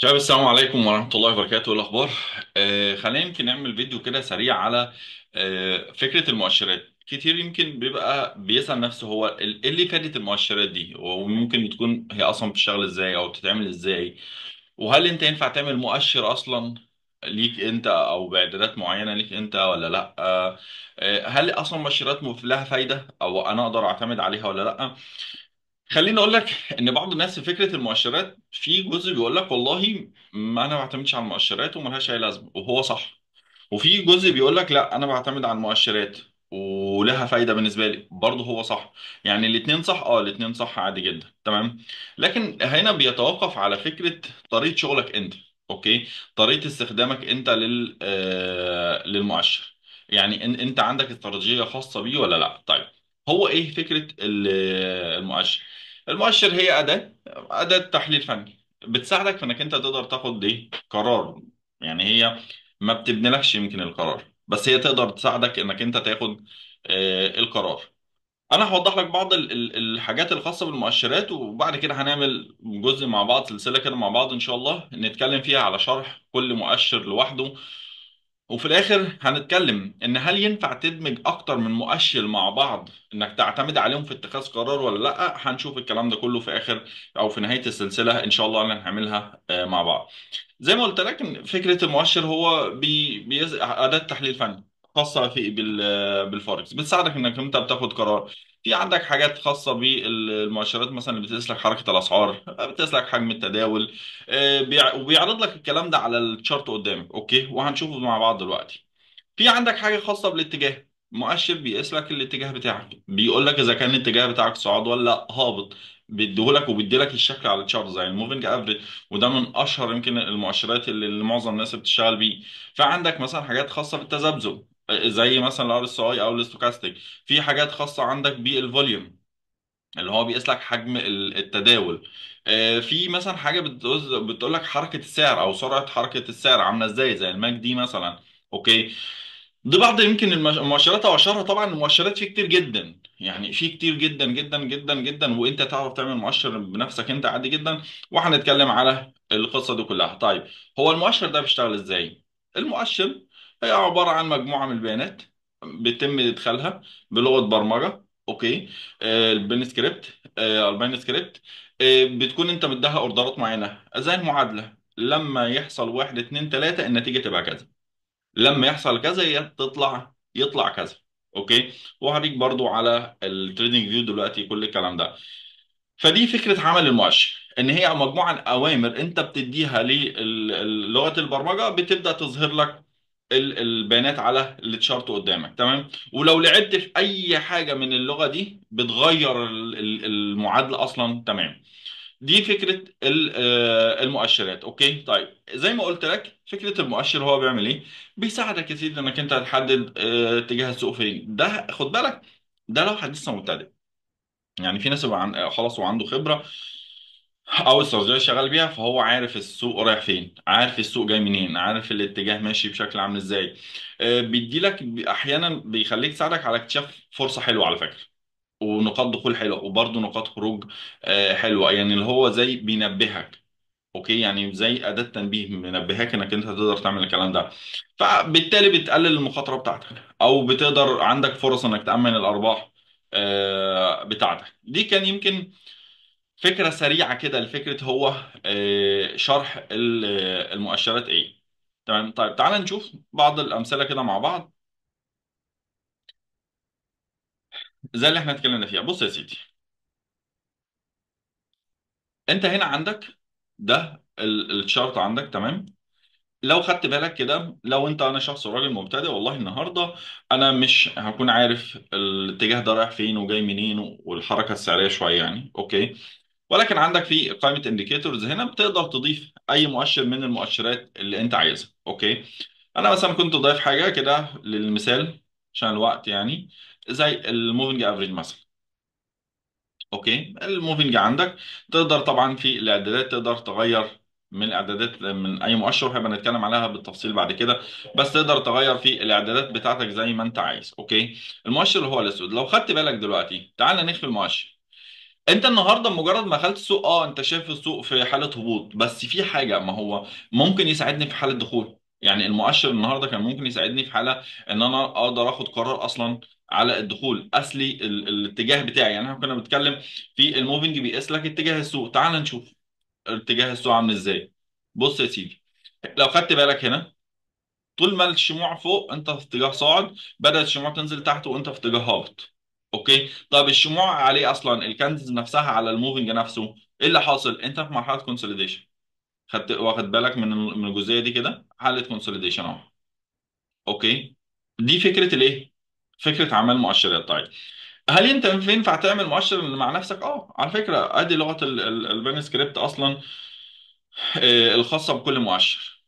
شباب، السلام عليكم ورحمة الله وبركاته. إيه الأخبار؟ خلينا يمكن نعمل فيديو كده سريع على فكرة المؤشرات. كتير يمكن بيبقى بيسأل نفسه هو إيه اللي فادت المؤشرات دي، وممكن تكون هي أصلا بتشتغل إزاي أو بتتعمل إزاي، وهل أنت ينفع تعمل مؤشر أصلا ليك أنت أو بإعدادات معينة ليك أنت ولا لأ؟ هل أصلا مؤشرات لها فايدة أو أنا أقدر أعتمد عليها ولا لأ؟ خليني اقول لك ان بعض الناس في فكره المؤشرات في جزء بيقول لك والله ما انا ما بعتمدش على المؤشرات وملهاش اي لازمه، وهو صح. وفي جزء بيقول لك لا، انا بعتمد على المؤشرات ولها فايده بالنسبه لي، برضه هو صح. يعني الاثنين صح، الاثنين صح عادي جدا، تمام. لكن هنا بيتوقف على فكره طريقه شغلك انت. اوكي. طريقه استخدامك انت للمؤشر. يعني انت عندك استراتيجيه خاصه بيه ولا لا؟ طيب، هو ايه فكره المؤشر؟ المؤشر هي اداه تحليل فني بتساعدك في انك انت تقدر تاخد ايه قرار. يعني هي ما بتبنيلكش يمكن القرار، بس هي تقدر تساعدك انك انت تاخد القرار. انا هوضح لك بعض الحاجات الخاصه بالمؤشرات، وبعد كده هنعمل جزء مع بعض، سلسله كده مع بعض ان شاء الله نتكلم فيها على شرح كل مؤشر لوحده. وفي الاخر هنتكلم ان هل ينفع تدمج اكتر من مؤشر مع بعض انك تعتمد عليهم في اتخاذ قرار ولا لا. هنشوف الكلام ده كله في اخر او في نهايه السلسله ان شاء الله اللي هنعملها مع بعض. زي ما قلت لك إن فكرة المؤشر هو أداة تحليل فني خاصة في بالفوركس، بتساعدك انك انت بتاخد قرار. في عندك حاجات خاصة بالمؤشرات مثلا اللي بتقيس لك حركة الأسعار، بتقيس لك حجم التداول. وبيعرض لك الكلام ده على الشارت قدامك. اوكي، وهنشوفه مع بعض دلوقتي. في عندك حاجة خاصة بالاتجاه. مؤشر بيقيس لك الاتجاه بتاعك، بيقول لك اذا كان الاتجاه بتاعك صاعد ولا هابط. بيديهولك وبيديلك الشكل على الشارت زي الموفينج افريج. وده من اشهر يمكن المؤشرات اللي معظم الناس بتشتغل بيه. فعندك مثلا حاجات خاصة بالتذبذب، زي مثلا الار اس اي او الاستوكاستيك. في حاجات خاصة عندك بالفوليوم اللي هو بيقيس لك حجم التداول. في مثلا حاجه بتقول لك حركه السعر او سرعه حركه السعر عامله ازاي، زي الماك دي مثلا. اوكي. دي بعض يمكن المؤشرات، او اشهرها طبعا المؤشرات في كتير جدا، يعني في كتير جدا جدا جدا جدا، وانت تعرف تعمل مؤشر بنفسك انت عادي جدا. وهنتكلم على القصه دي كلها. طيب، هو المؤشر ده بيشتغل ازاي؟ المؤشر هي عباره عن مجموعه من البيانات بيتم ادخالها بلغه برمجه. اوكي. البين سكريبت. البين سكريبت. بتكون انت مديها اوردرات معينه زي المعادله، لما يحصل واحد اتنين تلاته النتيجه تبقى كذا، لما يحصل كذا يطلع كذا. اوكي. وهوريك برضو على التريدنج فيو دلوقتي كل الكلام ده. فدي فكره عمل المؤشر، ان هي مجموعه من اوامر انت بتديها للغه البرمجه، بتبدا تظهر لك البيانات على التشارت قدامك، تمام. ولو لعبت في اي حاجه من اللغه دي بتغير المعادله اصلا، تمام. دي فكرة المؤشرات. اوكي. طيب، زي ما قلت لك فكرة المؤشر هو بيعمل ايه؟ بيساعدك يا سيدي انك انت تحدد اتجاه السوق فين. ده خد بالك، ده لو حد لسه مبتدئ. يعني في ناس يبقى خلاص وعنده خبرة او استراتيجية شغال بيها، فهو عارف السوق رايح فين، عارف السوق جاي منين، عارف الاتجاه ماشي بشكل عامل ازاي. بيدي لك احيانا بيخليك تساعدك على اكتشاف فرصة حلوة على فكرة، ونقاط دخول حلوة، وبرضه نقاط خروج حلوة. يعني اللي هو زي بينبهك. اوكي، يعني زي اداه تنبيه منبهاك انك انت تقدر تعمل الكلام ده. فبالتالي بتقلل المخاطره بتاعتك، او بتقدر عندك فرص انك تامن الارباح بتاعتك. دي كان يمكن فكره سريعه كده لفكره هو شرح المؤشرات ايه. تمام. طيب، تعال نشوف بعض الامثله كده مع بعض زي اللي احنا اتكلمنا فيها. بص يا سيدي، انت هنا عندك ده الشارت عندك، تمام. لو خدت بالك كده، لو انا شخص راجل مبتدئ، والله النهارده انا مش هكون عارف الاتجاه ده رايح فين وجاي منين والحركه السعريه شويه، يعني اوكي. ولكن عندك في قائمه انديكيتورز هنا بتقدر تضيف اي مؤشر من المؤشرات اللي انت عايزها. اوكي. انا مثلا كنت ضايف حاجه كده للمثال عشان الوقت، يعني زي الموفينج افريج مثلا. اوكي. الموفينج عندك تقدر طبعا في الاعدادات تقدر تغير من الاعدادات من اي مؤشر، وهيبقى نتكلم عليها بالتفصيل بعد كده. بس تقدر تغير في الاعدادات بتاعتك زي ما انت عايز. اوكي. المؤشر اللي هو الاسود، لو خدت بالك دلوقتي، تعال نخفي المؤشر. انت النهارده مجرد ما دخلت السوق، انت شايف السوق في حاله هبوط، بس في حاجه، ما هو ممكن يساعدني في حاله دخول. يعني المؤشر النهارده كان ممكن يساعدني في حاله ان انا اقدر اخد قرار اصلا على الدخول. اصلي الاتجاه بتاعي، يعني احنا كنا بنتكلم في الموفنج بيقيس لك اتجاه السوق. تعال نشوف اتجاه السوق عامل ازاي. بص يا سيدي، لو خدت بالك هنا، طول ما الشموع فوق انت في اتجاه صاعد، بدأت الشموع تنزل تحت وانت في اتجاه هابط. اوكي، طب الشموع عليه اصلا الكاندلز نفسها على الموفنج نفسه، ايه اللي حاصل؟ انت في مرحله كونسوليديشن. واخد بالك من الجزئيه دي كده، حاله كونسوليديشن اهو. اوكي، دي فكره الايه؟ فكره عمل مؤشرات. طيب، هل انت ينفع تعمل مؤشر مع نفسك؟ على فكره ادي لغه البان سكريبت اصلا، الخاصه بكل مؤشر.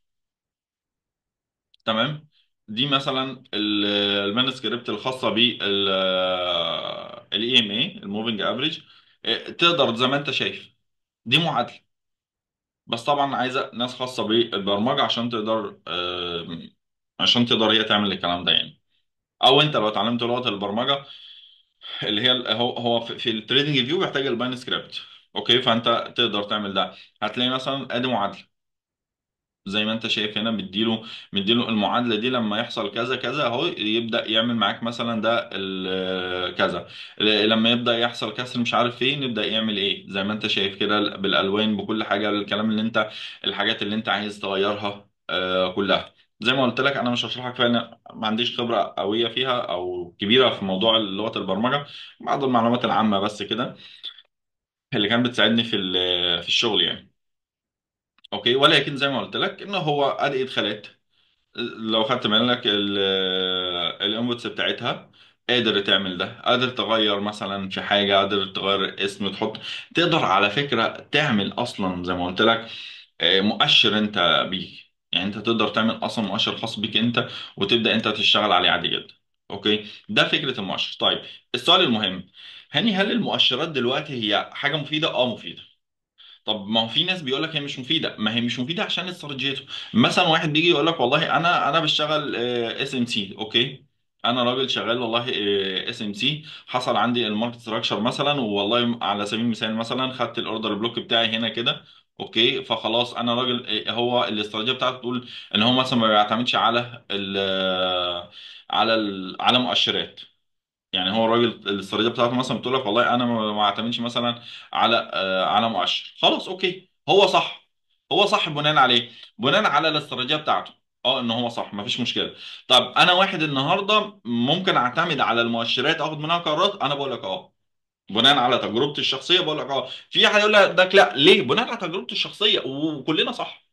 تمام. دي مثلا المانuscript الخاصه بال الاي ام اي، الموفينج افريج. تقدر زي ما انت شايف، دي معادله، بس طبعا عايزه ناس خاصه بالبرمجه عشان تقدر عشان تقدر هي تعمل الكلام ده يعني. او انت لو اتعلمت لغه البرمجه اللي هي هو في التريدنج فيو بيحتاج الباين سكريبت. اوكي، فانت تقدر تعمل ده. هتلاقي مثلا ادي معادله زي ما انت شايف هنا، مديله المعادله دي لما يحصل كذا كذا اهو، يبدا يعمل معاك مثلا ده كذا. لما يبدا يحصل كسر مش عارف فين، يبدا يعمل ايه، زي ما انت شايف كده بالالوان بكل حاجه، الكلام اللي انت، الحاجات اللي انت عايز تغيرها كلها. زي ما قلت لك انا مش هشرح لك فيها، أنا ما عنديش خبره قويه فيها او كبيره في موضوع لغه البرمجه. بعض المعلومات العامه بس كده اللي كانت بتساعدني في الشغل يعني. اوكي، ولكن زي ما قلت لك ان هو ادي ادخالات. لو خدت بالك الانبوتس بتاعتها، قادر تعمل ده، قادر تغير مثلا في حاجة، قادر تغير اسم، تحط. تقدر على فكرة تعمل أصلا زي ما قلت لك مؤشر أنت بيك. يعني أنت تقدر تعمل أصلا مؤشر خاص بيك أنت، وتبدأ أنت تشتغل عليه عادي جدا. أوكي، ده فكرة المؤشر. طيب، السؤال المهم، هاني، هل المؤشرات دلوقتي هي حاجة مفيدة؟ مفيدة. طب ما هو في ناس بيقول لك هي مش مفيده، ما هي مش مفيده عشان استراتيجيته. مثلا واحد بيجي يقول لك والله انا بشتغل اس ام سي. اوكي، انا راجل شغال والله اس ام سي، حصل عندي الماركت ستراكشر مثلا، والله على سبيل المثال مثلا خدت الاوردر بلوك بتاعي هنا كده. اوكي، فخلاص انا راجل هو الاستراتيجيه بتاعته تقول ان هو مثلا ما بيعتمدش على على مؤشرات. يعني هو الراجل الاستراتيجيه بتاعته مثلا بتقول لك والله انا ما اعتمدش مثلا على مؤشر. خلاص اوكي، هو صح. هو صح بناء عليه، بناء على الاستراتيجيه بتاعته. ان هو صح، مفيش مشكله. طب انا واحد النهارده ممكن اعتمد على المؤشرات اخد منها قرارات؟ انا بقول لك بناء على تجربتي الشخصيه بقول لك في حد يقول لك لا، ليه؟ بناء على تجربتي الشخصيه، وكلنا صح.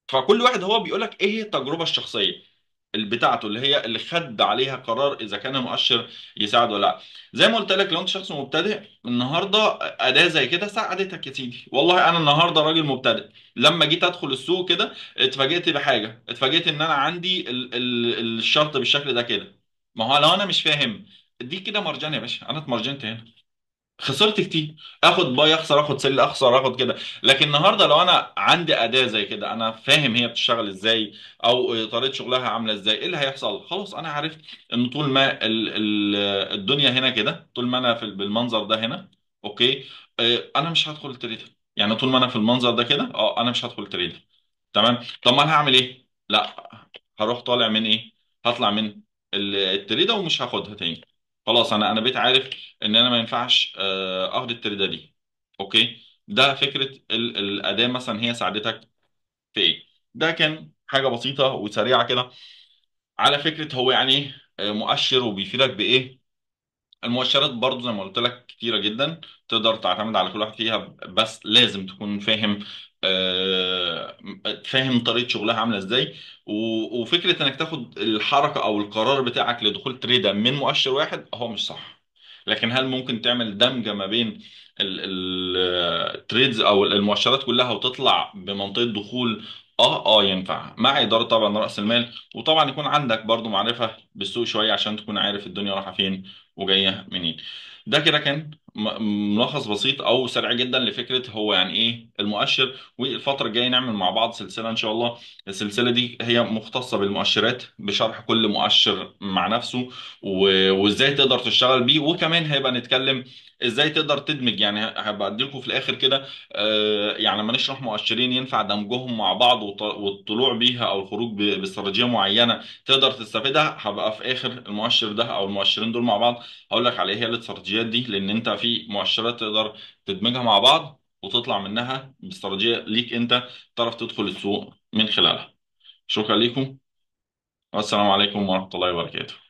فكل واحد هو بيقول لك ايه هي التجربه الشخصيه بتاعته، اللي هي اللي خد عليها قرار اذا كان المؤشر يساعد ولا لا. زي ما قلت لك، لو انت شخص مبتدئ النهارده، اداه زي كده ساعدتك يا سيدي. والله انا النهارده راجل مبتدئ، لما جيت ادخل السوق كده اتفاجئت بحاجه، اتفاجئت ان انا عندي الشرط بالشكل ده كده. ما هو لو انا مش فاهم، دي كده مرجان يا باشا، انا اتمرجنت هنا، خسرت كتير. اخد باي اخسر، اخد سل اخسر، اخد كده. لكن النهارده لو انا عندي اداه زي كده، انا فاهم هي بتشتغل ازاي، او طريقه شغلها عامله ازاي، ايه اللي هيحصل؟ خلاص انا عرفت ان طول ما الدنيا هنا كده، طول ما انا بالمنظر ده هنا. اوكي، انا مش هدخل تريدر. يعني طول ما انا في المنظر ده كده، انا مش هدخل تريدر. تمام. طب ما انا هعمل ايه؟ لا، هروح طالع من ايه؟ هطلع من التريده ومش هاخدها تاني. خلاص انا بقيت عارف ان انا ما ينفعش اخد التريده دي. اوكي، ده فكره الاداه مثلا هي ساعدتك في ايه. ده كان حاجه بسيطه وسريعه كده على فكره هو يعني ايه مؤشر وبيفيدك بايه. المؤشرات برضو زي ما قلت لك كتيرة جدا، تقدر تعتمد على كل واحد فيها، بس لازم تكون فاهم فاهم طريقة شغلها عاملة ازاي. وفكرة انك تاخد الحركة او القرار بتاعك لدخول تريدة من مؤشر واحد هو مش صح. لكن هل ممكن تعمل دمجة ما بين التريدز او المؤشرات كلها وتطلع بمنطقة دخول؟ ينفع مع إدارة طبعا رأس المال، وطبعا يكون عندك برضو معرفة بالسوق شوية عشان تكون عارف الدنيا رايحة فين وجايه منين. ده كده كان ملخص بسيط او سريع جدا لفكره هو يعني ايه المؤشر. والفتره الجايه نعمل مع بعض سلسله ان شاء الله. السلسله دي هي مختصه بالمؤشرات بشرح كل مؤشر مع نفسه وازاي تقدر تشتغل بيه. وكمان هيبقى نتكلم ازاي تقدر تدمج، يعني هبقى اديلكم في الاخر كده يعني لما نشرح مؤشرين ينفع دمجهم مع بعض والطلوع بيها او الخروج باستراتيجيه معينه تقدر تستفيدها. هبقى في اخر المؤشر ده او المؤشرين دول مع بعض هقول لك على ايه هي الاستراتيجيات دي، لان انت في مؤشرات تقدر تدمجها مع بعض وتطلع منها باستراتيجيه ليك انت تعرف تدخل السوق من خلالها. شكرا لكم، والسلام عليكم ورحمه الله وبركاته.